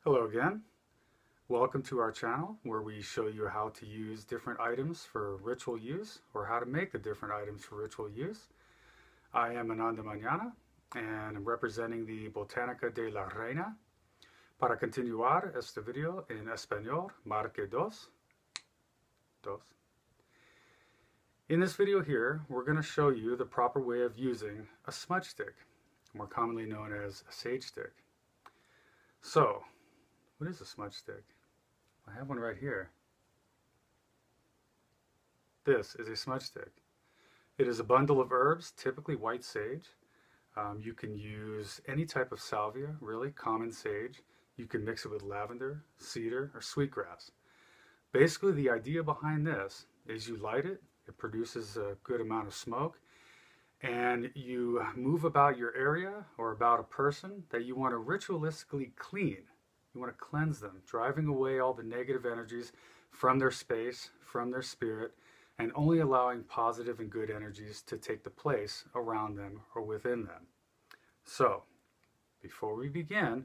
Hello again. Welcome to our channel where we show you how to use different items for ritual use or how to make the different items for ritual use. I am Ananda Mañana and I'm representing the Botánica de la Reina. Para continuar este video en español, marque dos. In this video here, we're going to show you the proper way of using a smudge stick, more commonly known as a sage stick. So, what is a smudge stick? I have one right here. This is a smudge stick. It is a bundle of herbs, typically white sage. You can use any type of salvia, really, common sage. You can mix it with lavender, cedar, or sweetgrass. Basically, the idea behind this is you light it, it produces a good amount of smoke, and you move about your area or about a person that you want to ritualistically clean. You want to cleanse them, driving away all the negative energies from their space, from their spirit, and only allowing positive and good energies to take the place around them or within them. So, before we begin,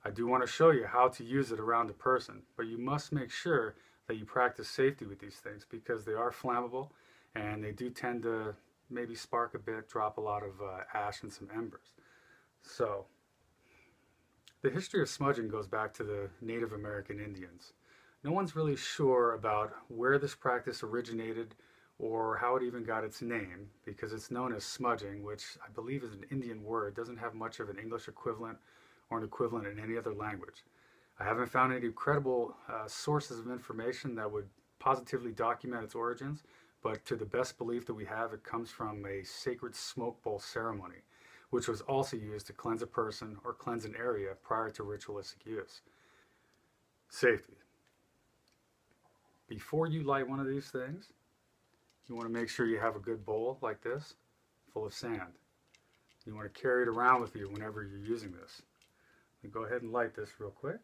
I do want to show you how to use it around a person, but you must make sure that you practice safety with these things because they are flammable and they do tend to maybe spark a bit, drop a lot of ash and some embers. So, the history of smudging goes back to the Native American Indians. No one's really sure about where this practice originated or how it even got its name, because it's known as smudging, which I believe is an Indian word. It doesn't have much of an English equivalent or an equivalent in any other language. I haven't found any credible sources of information that would positively document its origins, but to the best belief that we have, it comes from a sacred smoke bowl ceremony, which was also used to cleanse a person or cleanse an area prior to ritualistic use. Safety. Before you light one of these things, you want to make sure you have a good bowl like this, full of sand. You want to carry it around with you whenever you're using this. Let me go ahead and light this real quick.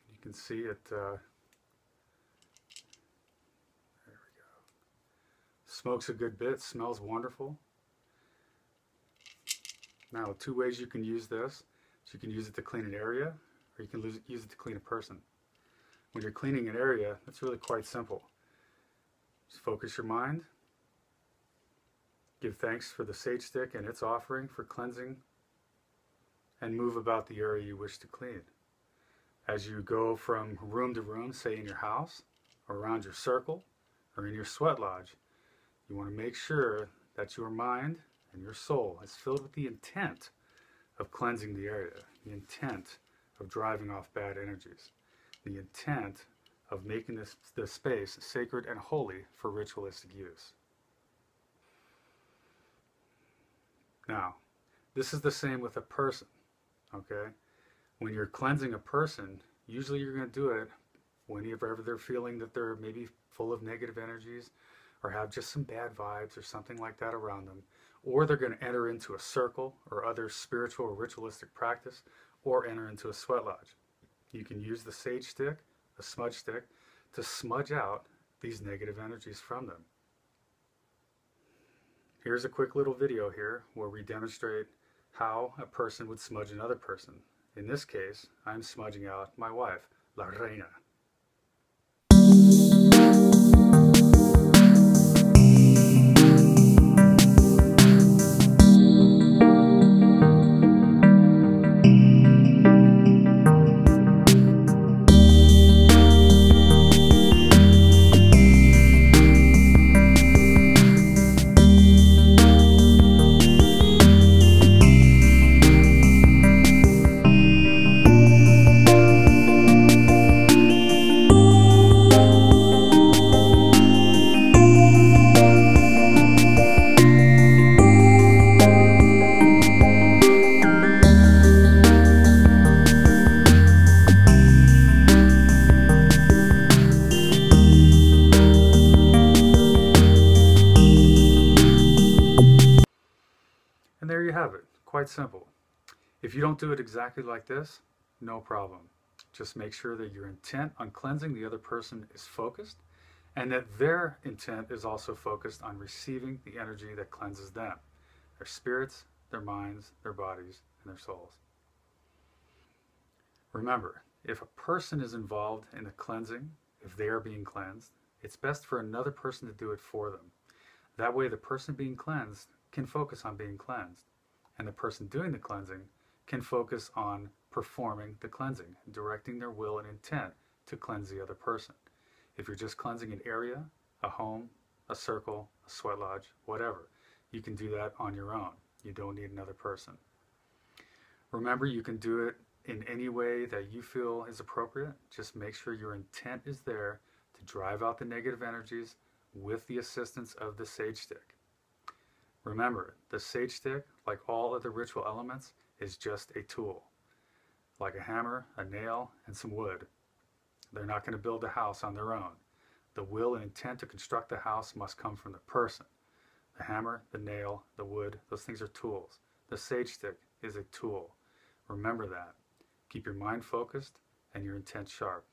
You can see it smokes a good bit, smells wonderful. Now, two ways you can use this. So you can use it to clean an area, or you can use it to clean a person. When you're cleaning an area, that's really quite simple. Just focus your mind. Give thanks for the sage stick and its offering for cleansing, and move about the area you wish to clean. As you go from room to room, say in your house, or around your circle, or in your sweat lodge, you want to make sure that your mind and your soul is filled with the intent of cleansing the area, the intent of driving off bad energies, the intent of making this space sacred and holy for ritualistic use. Now, this is the same with a person, okay? When you're cleansing a person, usually you're going to do it whenever they're feeling that they're maybe full of negative energies, or have just some bad vibes or something like that around them, or they're going to enter into a circle or other spiritual or ritualistic practice, or enter into a sweat lodge. You can use the sage stick, a smudge stick, to smudge out these negative energies from them. Here's a quick little video here where we demonstrate how a person would smudge another person. In this case, I'm smudging out my wife, La Reina. And there you have it, quite simple. If you don't do it exactly like this, no problem. Just make sure that your intent on cleansing the other person is focused, and that their intent is also focused on receiving the energy that cleanses them, their spirits, their minds, their bodies, and their souls. Remember, if a person is involved in the cleansing, if they are being cleansed, it's best for another person to do it for them. That way the person being cleansed can focus on being cleansed, and the person doing the cleansing can focus on performing the cleansing, directing their will and intent to cleanse the other person. If you're just cleansing an area, a home, a circle, a sweat lodge, whatever, you can do that on your own. You don't need another person. Remember, you can do it in any way that you feel is appropriate. Just make sure your intent is there to drive out the negative energies with the assistance of the sage stick. Remember, the sage stick, like all other ritual elements, is just a tool. Like a hammer, a nail, and some wood. They're not going to build a house on their own. The will and intent to construct the house must come from the person. The hammer, the nail, the wood, those things are tools. The sage stick is a tool. Remember that. Keep your mind focused and your intent sharp.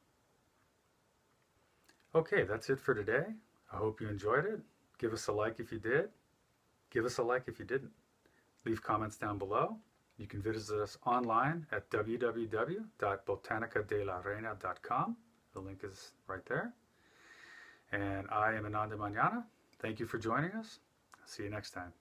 Okay, that's it for today. I hope you enjoyed it. Give us a like if you did. Give us a like if you didn't. Leave comments down below. You can visit us online at www.botanicadelarena.com. The link is right there. And I am Ananda Mañana. Thank you for joining us. See you next time.